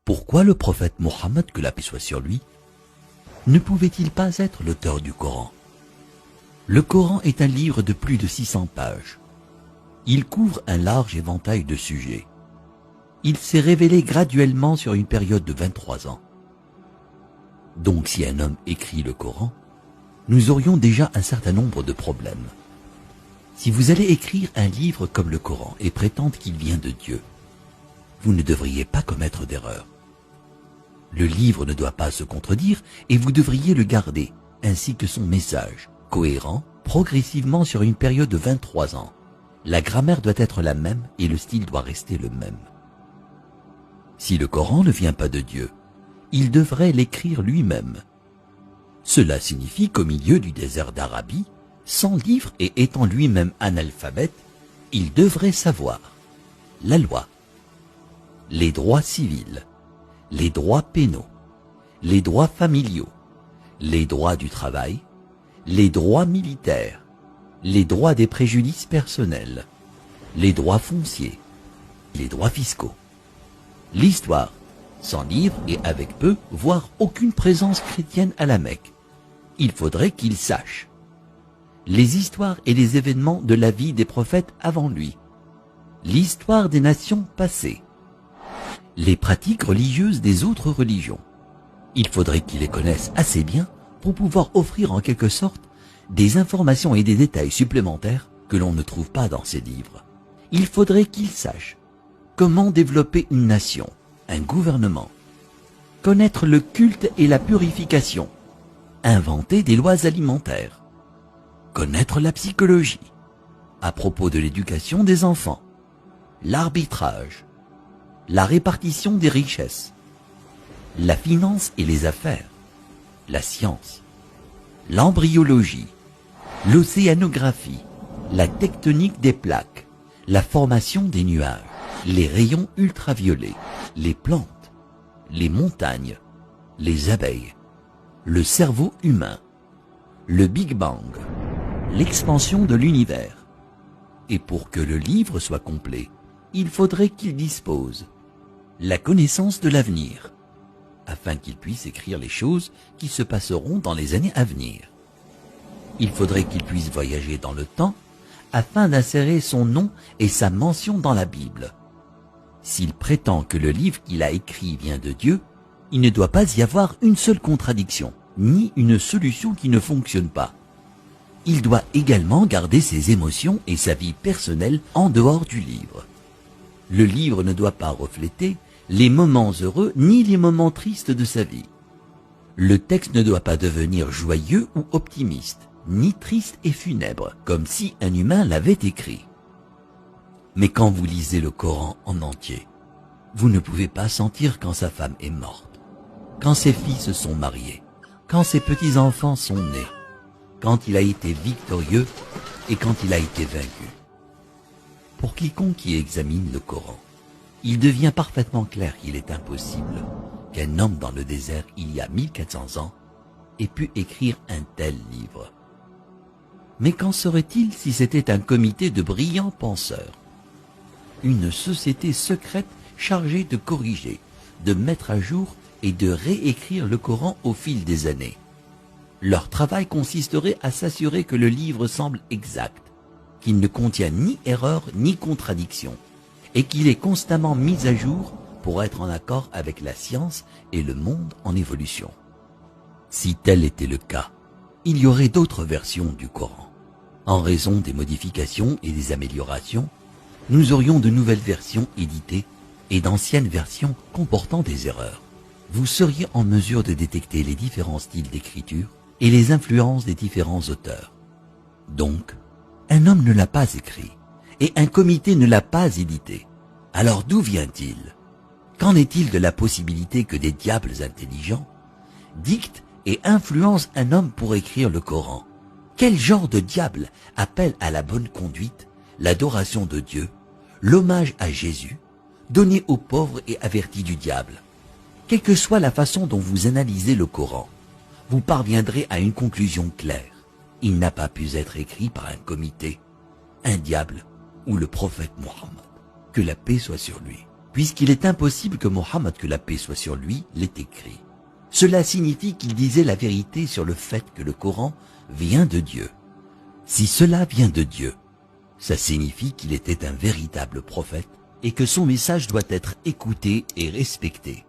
Pourquoi le prophète Mohammed, que la paix soit sur lui, ne pouvait-il pas être l'auteur du Coran? Le Coran est un livre de plus de 600 pages. Il couvre un large éventail de sujets. Il s'est révélé graduellement sur une période de 23 ans. Donc si un homme écrit le Coran, nous aurions déjà un certain nombre de problèmes. Si vous allez écrire un livre comme le Coran et prétendre qu'il vient de Dieu, vous ne devriez pas commettre d'erreur. Le livre ne doit pas se contredire et vous devriez le garder, ainsi que son message, cohérent, progressivement sur une période de 23 ans. La grammaire doit être la même et le style doit rester le même. Si le Coran ne vient pas de Dieu, il devrait l'écrire lui-même. Cela signifie qu'au milieu du désert d'Arabie, sans livre et étant lui-même analphabète, il devrait savoir la loi, les droits civils, les droits pénaux, les droits familiaux, les droits du travail, les droits militaires, les droits des préjudices personnels, les droits fonciers, les droits fiscaux. L'histoire, sans livre et avec peu, voire aucune présence chrétienne à la Mecque. Il faudrait qu'il sache les histoires et les événements de la vie des prophètes avant lui, l'histoire des nations passées, les pratiques religieuses des autres religions. Il faudrait qu'il les connaisse assez bien pour pouvoir offrir en quelque sorte des informations et des détails supplémentaires que l'on ne trouve pas dans ces livres. Il faudrait qu'il sache comment développer une nation, un gouvernement, connaître le culte et la purification, inventer des lois alimentaires, connaître la psychologie, à propos de l'éducation des enfants, l'arbitrage, la répartition des richesses, la finance et les affaires, la science, l'embryologie, l'océanographie, la tectonique des plaques, la formation des nuages, les rayons ultraviolets, les plantes, les montagnes, les abeilles, le cerveau humain, le Big Bang, l'expansion de l'univers. Et pour que le livre soit complet, il faudrait qu'il dispose la connaissance de l'avenir, afin qu'il puisse écrire les choses qui se passeront dans les années à venir. Il faudrait qu'il puisse voyager dans le temps, afin d'insérer son nom et sa mention dans la Bible. S'il prétend que le livre qu'il a écrit vient de Dieu, il ne doit pas y avoir une seule contradiction, ni une solution qui ne fonctionne pas. Il doit également garder ses émotions et sa vie personnelle en dehors du livre. Le livre ne doit pas refléter les moments heureux ni les moments tristes de sa vie. Le texte ne doit pas devenir joyeux ou optimiste, ni triste et funèbre, comme si un humain l'avait écrit. Mais quand vous lisez le Coran en entier, vous ne pouvez pas sentir quand sa femme est morte, quand ses filles se sont mariées, quand ses petits-enfants sont nés, quand il a été victorieux et quand il a été vaincu. Pour quiconque qui examine le Coran, il devient parfaitement clair qu'il est impossible qu'un homme dans le désert il y a 1400 ans ait pu écrire un tel livre. Mais qu'en serait-il si c'était un comité de brillants penseurs, une société secrète chargée de corriger, de mettre à jour et de réécrire le Coran au fil des années? Leur travail consisterait à s'assurer que le livre semble exact, qu'il ne contient ni erreur ni contradiction, et qu'il est constamment mis à jour pour être en accord avec la science et le monde en évolution. Si tel était le cas, il y aurait d'autres versions du Coran. En raison des modifications et des améliorations, nous aurions de nouvelles versions éditées et d'anciennes versions comportant des erreurs. Vous seriez en mesure de détecter les différents styles d'écriture et les influences des différents auteurs. Donc, un homme ne l'a pas écrit et un comité ne l'a pas édité. Alors d'où vient-il? Qu'en est-il de la possibilité que des diables intelligents dictent et influencent un homme pour écrire le Coran? Quel genre de diable appelle à la bonne conduite, l'adoration de Dieu, l'hommage à Jésus, donné aux pauvres et averti du diable? Quelle que soit la façon dont vous analysez le Coran, vous parviendrez à une conclusion claire. Il n'a pas pu être écrit par un comité, un diable ou le prophète Mohammed, que la paix soit sur lui. puisqu'il est impossible que Mohammed, que la paix soit sur lui, l'ait écrit. Cela signifie qu'il disait la vérité sur le fait que le Coran vient de Dieu. Si cela vient de Dieu, ça signifie qu'il était un véritable prophète et que son message doit être écouté et respecté.